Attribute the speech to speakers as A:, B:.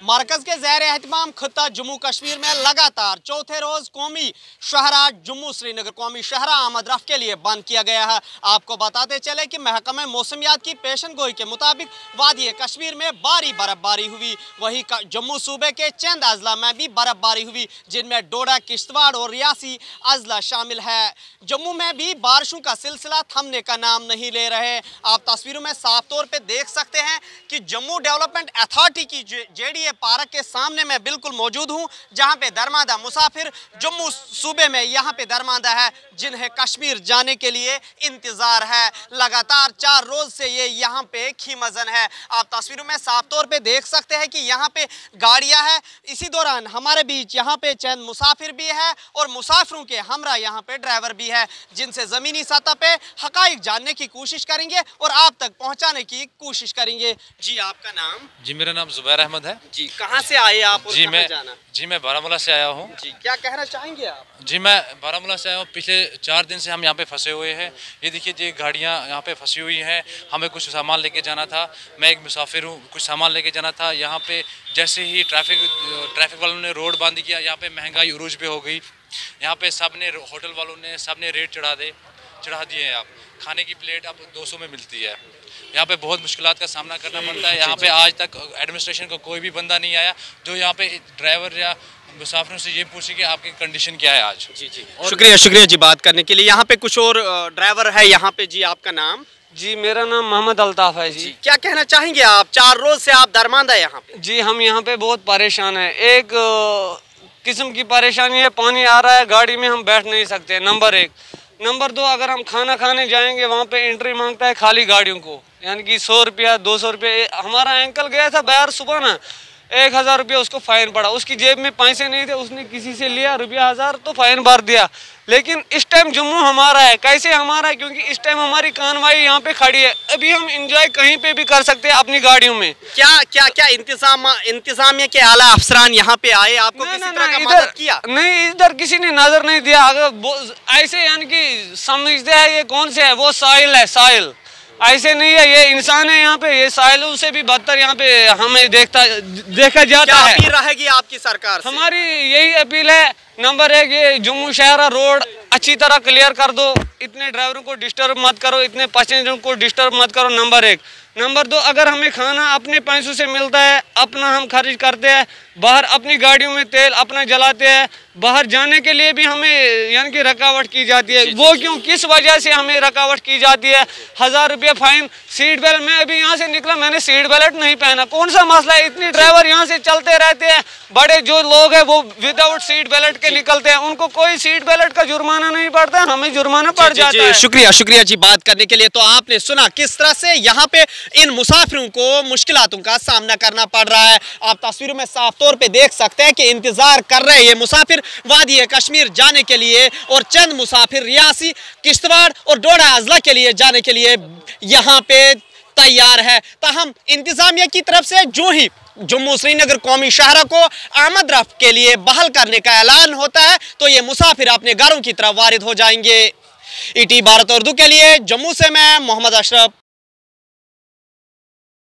A: मरकज के ज़ेर एहतमाम खित्ता जम्मू कश्मीर में लगातार चौथे रोज कौमी शहरा जम्मू श्रीनगर कौमी शहरा आमद रफ्त के लिए बंद किया गया है। आपको बताते चले कि महकमा मौसमियात की पेशन गोई के मुताबिक वादी कश्मीर में भारी बर्फबारी हुई, वहीं जम्मू सूबे के चंद अजला में भी बर्फबारी हुई, जिनमें डोडा, किश्तवाड़ और रियासी अजला शामिल है। जम्मू में भी बारिशों का सिलसिला थमने का नाम नहीं ले रहे। आप तस्वीरों में साफ तौर पर देख सकते हैं कि जम्मू डेवलपमेंट अथॉरिटी की जेडीए पार्क के सामने मैं बिल्कुल मौजूद हूं, जहां पे दरमादा मुसाफिर जम्मू सूबे में यहां पे दरमादा है, जिन्हें कश्मीर जाने के लिए इंतजार है। लगातार 4 रोज से ये यहां पे खीमजन है। आप तस्वीरों में साफ तौर पे देख सकते हैं कि यहां पे गाड़ियां हैं। इसी दौरान हमारे बीच यहां पे चंद मुसाफिर भी है और मुसाफिरों के हमरा यहां पे ड्राइवर भी है, जिनसे जमीनी सतह पे हकाइक जानने की कोशिश करेंगे और आप तक पहुंचाने की कोशिश करेंगे। जी, आपका नाम?
B: जी, मेरा नाम जुबैर अहमद है।
A: जी, कहाँ से आए आप और
B: जी
A: कहाँ जाना?
B: जी, मैं बारामूला से आया हूँ।
A: जी, क्या कहना चाहेंगे आप?
B: जी, मैं बारामूला से आया हूँ। पिछले 4 दिन से हम यहाँ पे फंसे हुए हैं। ये देखिए, ये गाड़ियाँ यहाँ पे फंसी हुई हैं। हमें कुछ सामान लेके जाना था। मैं एक मुसाफिर हूँ, कुछ सामान लेके जाना था। यहाँ पे जैसे ही ट्रैफिक वालों ने रोड बंद किया, यहाँ पे महंगाई उरूज पे हो गई। यहाँ पे सब ने, होटल वालों ने सब ने रेट चढ़ा दिए हैं। आप खाने की प्लेट अब 200 में मिलती है। यहाँ पे बहुत मुश्किलात का सामना करना पड़ता है। यहाँ पे आज तक एडमिनिस्ट्रेशन का कोई भी बंदा नहीं आया जो यहाँ पे ड्राइवर या मुसाफिरों से ये पूछे कि आपकी कंडीशन क्या है आज।
A: जी जी, शुक्रिया जी बात करने के लिए। यहाँ पे कुछ और ड्राइवर है यहाँ पे। जी, आपका नाम?
C: जी, मेरा नाम मोहम्मद अल्ताफ है। जी,
A: क्या कहना चाहेंगे आप? 4 रोज से आप दरमांदा है यहाँ पे।
C: जी, हम यहाँ पे बहुत परेशान हैं। एक किस्म की परेशानी है, पानी आ रहा है, गाड़ी में हम बैठ नहीं सकते, नंबर 1। नंबर 2, अगर हम खाना खाने जाएंगे वहाँ पे एंट्री मांगता है खाली गाड़ियों को, यानी कि 100 रुपया 200 रुपये। हमारा अंकल गया था बाहर सुबह ना, 1000 रुपया उसको फाइन पड़ा। उसकी जेब में पैसे नहीं थे, उसने किसी से लिया रुपया 1000 तो फाइन भर दिया। लेकिन इस टाइम जम्मू हमारा है। कैसे हमारा है? क्योंकि इस टाइम हमारी कानवाई यहाँ पे खड़ी है। अभी हम एंजॉय कहीं पे भी कर सकते हैं अपनी गाड़ियों में।
A: क्या इंतजामिया के आला अफसरान यहाँ पे आए? आपको किसी तरह का मदद किया?
C: नहीं, इधर किसी ने नजर नहीं दिया। अगर ऐसे यानी कि समझते हैं ये कौन से है, वो साहिल है, साहिल। ऐसे नहीं है, ये इंसान है यहाँ पे। ये साहिलों से भी बदतर यहाँ पे हमें देखा जाता है।
A: अपील रहेगी आपकी सरकार से?
C: हमारी यही अपील है, नंबर 1, ये जम्मू शहरा रोड अच्छी तरह क्लियर कर दो। इतने ड्राइवरों को डिस्टर्ब मत करो, इतने पैसेंजरों को डिस्टर्ब मत करो, नंबर 1। नंबर 2, अगर हमें खाना अपने पैसों से मिलता है, अपना हम खर्च करते हैं, बाहर अपनी गाड़ियों में तेल अपना जलाते हैं, बाहर जाने के लिए भी हमें यानी कि रुकावट की जाती है। वो क्यों, किस वजह से हमें रुकावट की जाती है? 1000 रुपये फाइन। सीट बेल्ट, मैं अभी यहाँ से निकला, मैंने सीट बेल्ट नहीं पहना। कौन सा मसला है? इतने ड्राइवर यहाँ से चलते रहते हैं, बड़े जो लोग हैं वो विदाउट सीट बेल्ट के निकलते हैं, उनको कोई सीट बेल्ट का जुर्माना नहीं पड़ता, हमें जुर्माना पड़ जाता है।
A: शुक्रिया जी बात करने के लिए। तो आपने सुना किस तरह से यहाँ पे इन मुसाफिरों को मुश्किलातों का सामना करना पड़ रहा है। आप तस्वीरों में साफ तौर पे देख सकते हैं कि इंतजार कर रहे हैं ये मुसाफिर वादी कश्मीर जाने के लिए, और चंद मुसाफिर रियासी, किश्तवाड़ और डोडा अजला के लिए जाने के लिए यहाँ पे तैयार है। ताहम इंतजामिया की तरफ से जो ही जम्मू श्रीनगर कौमी शहरा को आमद रफ्त के लिए बहाल करने का ऐलान होता है, तो ये मुसाफिर अपने घरों की तरफ वारिद हो जाएंगे। ईटी भारत उर्दू के लिए जम्मू से मैं मोहम्मद अशरफ।